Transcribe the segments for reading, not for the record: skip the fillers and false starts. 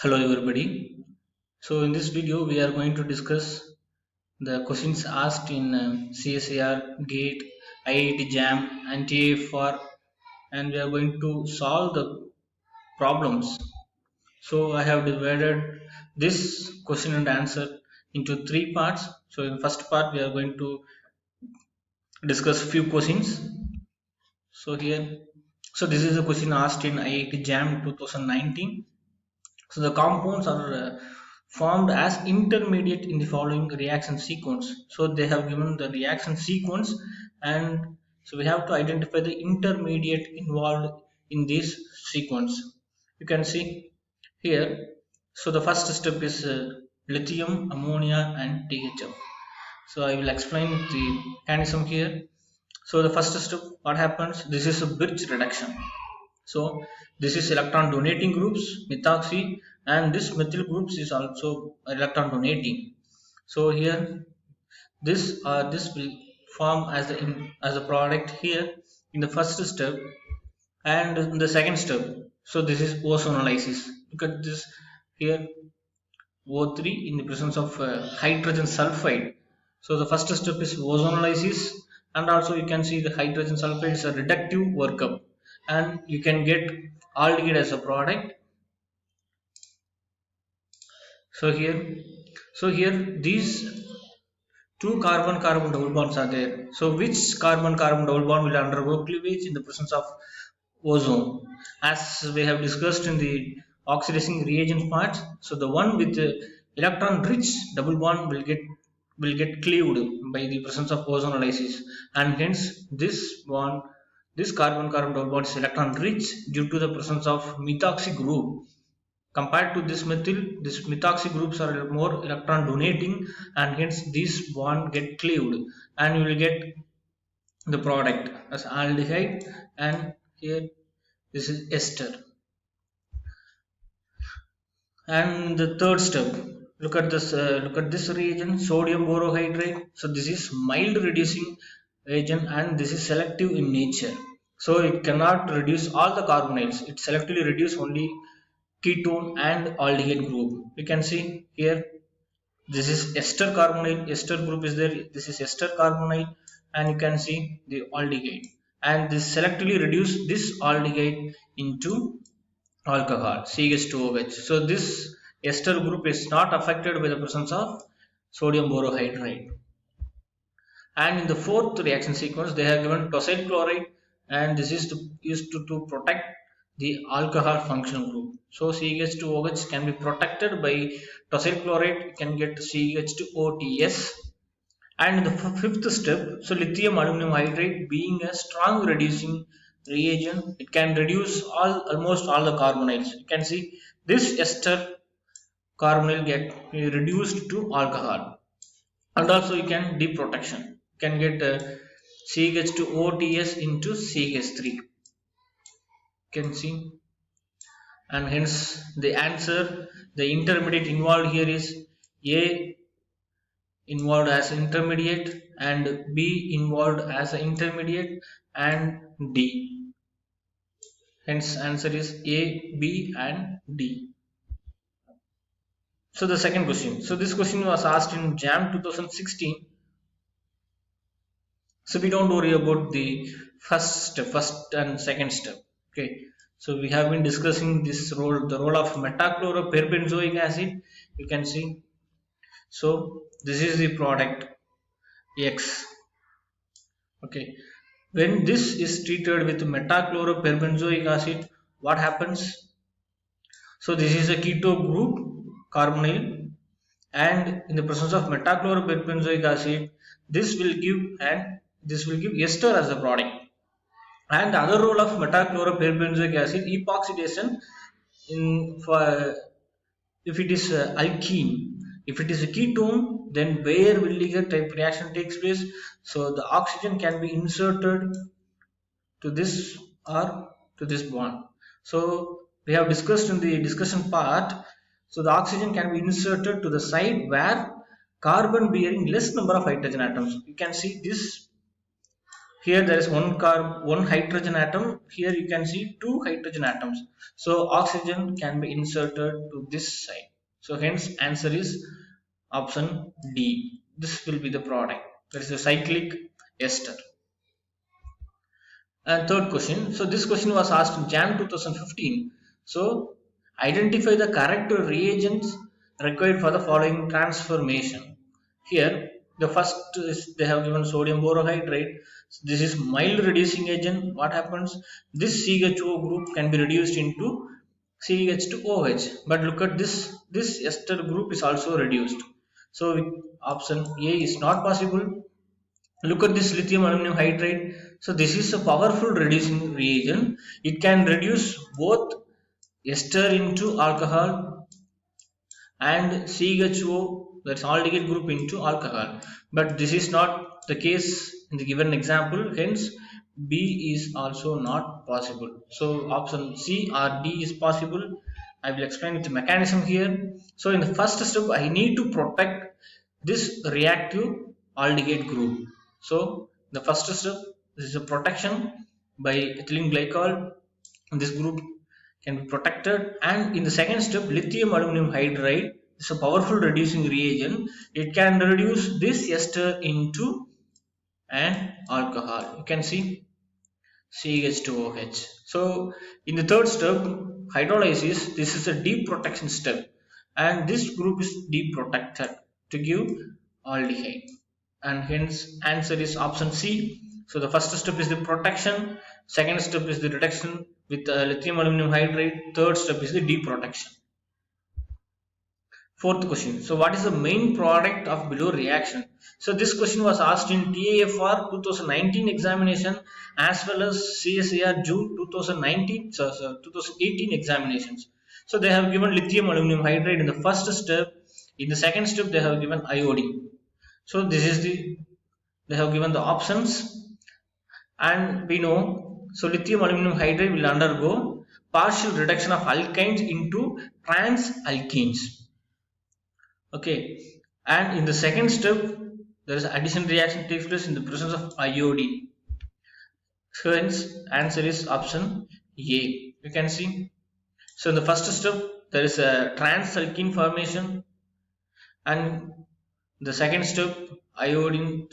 Hello everybody. So in this video we are going to discuss the questions asked in CSIR, GATE, IIT JAM and TAFR, and we are going to solve the problems. So I have divided this question and answer into three parts. So in first part we are going to discuss few questions. So here, so this is a question asked in IIT JAM 2019. So the compounds are formed as intermediate in the following reaction sequence. So they have given the reaction sequence, and so we have to identify the intermediate involved in this sequence. You can see here. So the first step is lithium, ammonia, and THF. So I will explain the mechanism here. So the first step, what happens? This is a Birch reduction. So this is electron donating groups, methoxy, and this methyl groups is also electron donating. So here this will form as the product here in the first step, and in the second step. So this is ozonolysis. Look at this here, O3 in the presence of hydrogen sulfide. So the first step is ozonolysis, and also you can see the hydrogen sulfide is a reductive workup, and you can get aldehyde as a product. So here these two carbon-carbon double bonds are there. So which carbon-carbon double bond will undergo cleavage in the presence of ozone? As we have discussed in the oxidizing reagent part, so the one with the electron-rich double bond will get cleaved by the presence of ozonolysis, and hence this carbon-carbon double bond is electron-rich due to the presence of methoxy group. Compared to this methyl, these methoxy groups are more electron donating, and hence these bond get cleaved, and you will get the product as aldehyde, and here this is ester. And the third step, look at this reagent, sodium borohydride. So this is mild reducing reagent, and this is selective in nature. So it cannot reduce all the carbonyls, it selectively reduce only ketone and aldehyde group. You can see here, this is ester carbonyl, ester group is there, this is ester carbonyl, and you can see the aldehyde, and this selectively reduce this aldehyde into alcohol CH2OH. So this ester group is not affected by the presence of sodium borohydride. And in the fourth reaction sequence they have given tosyl chloride, and this is used to protect the alcohol functional group. So CH2OH can be protected by tosyl chloride, you can get CH2OTS. And in the fifth step, so lithium aluminum hydride being a strong reducing reagent, it can reduce almost all the carbonyls. You can see this ester carbonyl get reduced to alcohol, and also you can deprotection, you can get CH2OTS into CH3. You can see, and hence the answer, the intermediate involved here is A involved as intermediate, and B involved as an intermediate, and D. Hence answer is A, B and D. So the second question, so this question was asked in JAM 2016. So we don't worry about the first and second step. Okay, so we have been discussing this role, the role of metachloroperbenzoic acid. You can see, so this is the product X. Okay, when this is treated with metachloroperbenzoic acid, what happens? So this is a keto group carbonyl, and in the presence of metachloroperbenzoic acid, this will give ester as a product. And the other role of metachloroperbenzoic acid, epoxidation in for if it is alkene. If it is a ketone, then Baeyer-Williger type reaction takes place. So the oxygen can be inserted to this or to this bond. So we have discussed in the discussion part. So the oxygen can be inserted to the side where carbon bearing less number of hydrogen atoms. You can see this Here there is one hydrogen atom. Here you can see two hydrogen atoms. So oxygen can be inserted to this side. So hence answer is option D. This will be the product. That is a cyclic ester. And third question. So this question was asked in Jan 2015. So identify the correct reagents required for the following transformation. Here the first is they have given sodium borohydride. This is mild reducing agent. What happens? This CHO group can be reduced into CH2OH. But look at this. This ester group is also reduced. So option A is not possible. Look at this lithium aluminum hydride. So this is a powerful reducing reagent. It can reduce both ester into alcohol and CHO, that's aldehyde group, into alcohol. But this is not the case in the given example. Hence B is also not possible. So option C or D is possible. I will explain the mechanism here. So in the first step, I need to protect this reactive aldehyde group. So the first step, this is a protection by ethylene glycol. This group can be protected. And in the second step, lithium aluminum hydride is a powerful reducing reagent. It can reduce this ester into an alcohol. You can see CH2OH. So in the third step, hydrolysis, this is a deep protection step, and this group is deep protected to give aldehyde, and hence answer is option C. So the first step is the protection, second step is the reduction with lithium aluminum hydride, third step is the deep protection. Fourth question. So what is the main product of below reaction? So this question was asked in TAFR 2019 examination as well as CSIR June 2019, 2018 examinations. So they have given lithium aluminum hydride in the first step. In the second step, they have given iodine. So this is they have given the options, and we know, so lithium aluminum hydride will undergo partial reduction of alkynes into trans alkenes. Okay, and in the second step, there is addition reaction takes place in the presence of iodine. So hence answer is option A. You can see. So in the first step, there is a trans alkene formation, and the second step, iodine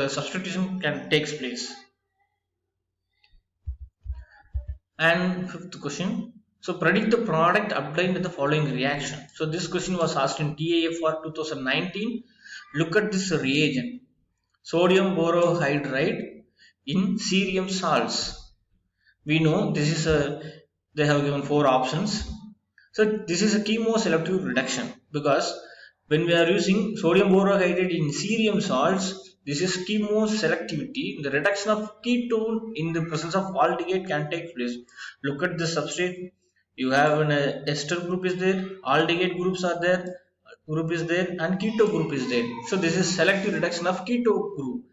substitution can takes place. And fifth question. So predict the product obtained in the following reaction. So this question was asked in TAFR 2019. Look at this reagent. Sodium borohydride in cerium salts. We know this is they have given four options. So this is a chemoselective reduction, because when we are using sodium borohydride in cerium salts, this is chemoselectivity. The reduction of ketone in the presence of aldehyde can take place. Look at the substrate. You have an ester group is there, aldehyde groups are there, group is there, and keto group is there. So this is selective reduction of keto group.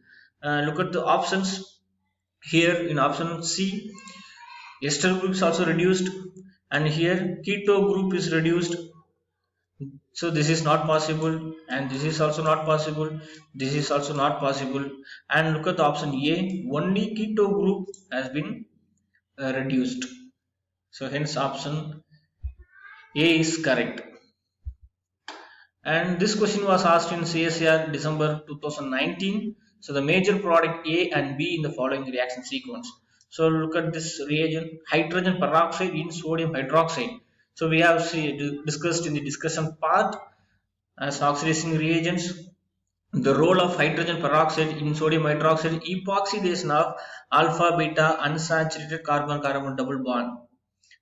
Look at the options here. In option C, ester group is also reduced, and here keto group is reduced. So this is not possible, and this is also not possible, this is also not possible. And look at the option A, only keto group has been reduced. So hence option A is correct. And this question was asked in CSIR December 2019. So the major product A and B in the following reaction sequence. So look at this reagent, hydrogen peroxide in sodium hydroxide. So we have discussed in the discussion part as oxidizing reagents the role of hydrogen peroxide in sodium hydroxide epoxidation of alpha beta unsaturated carbon carbon double bond,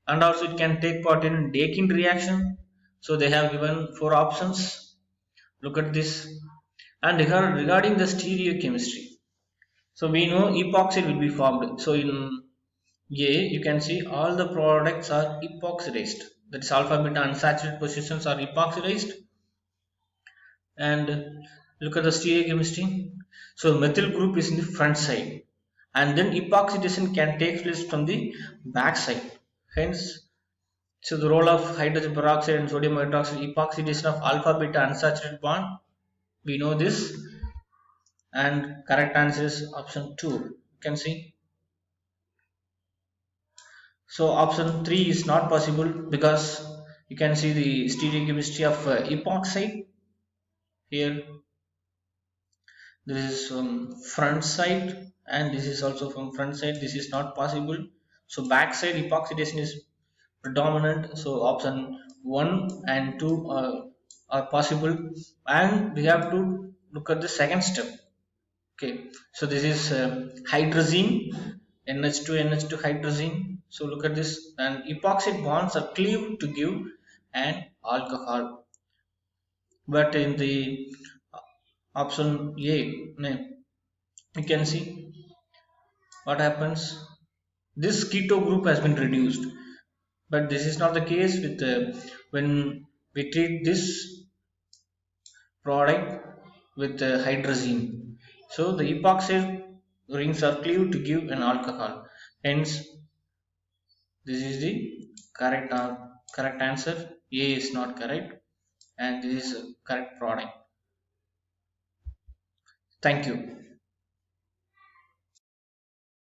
and also it can take part in Dakin reaction. So they have given four options. Look at this. And regarding the stereochemistry, so we know epoxide will be formed. So in A, you can see all the products are epoxidized. That is alpha beta unsaturated positions are epoxidized. And look at the stereochemistry. So methyl group is in the front side, and then epoxidation can take place from the back side. Hence, so the role of hydrogen peroxide and sodium hydroxide epoxidation of alpha beta unsaturated bond. We know this, and correct answer is option 2. You can see. So option 3 is not possible because you can see the stereochemistry of epoxide here. This is front side and this is also from front side. This is not possible. So back side epoxidation is predominant. So option 1 and 2 are possible, and we have to look at the second step. Okay, so this is hydrazine, NH2 NH2 hydrazine. So look at this, and epoxide bonds are cleaved to give an alcohol. But in the option A, you can see what happens. This keto group has been reduced, but this is not the case with when we treat this product with hydrazine. So the epoxide rings are cleaved to give an alcohol. Hence, this is the correct answer. A is not correct, and this is a correct product. Thank you.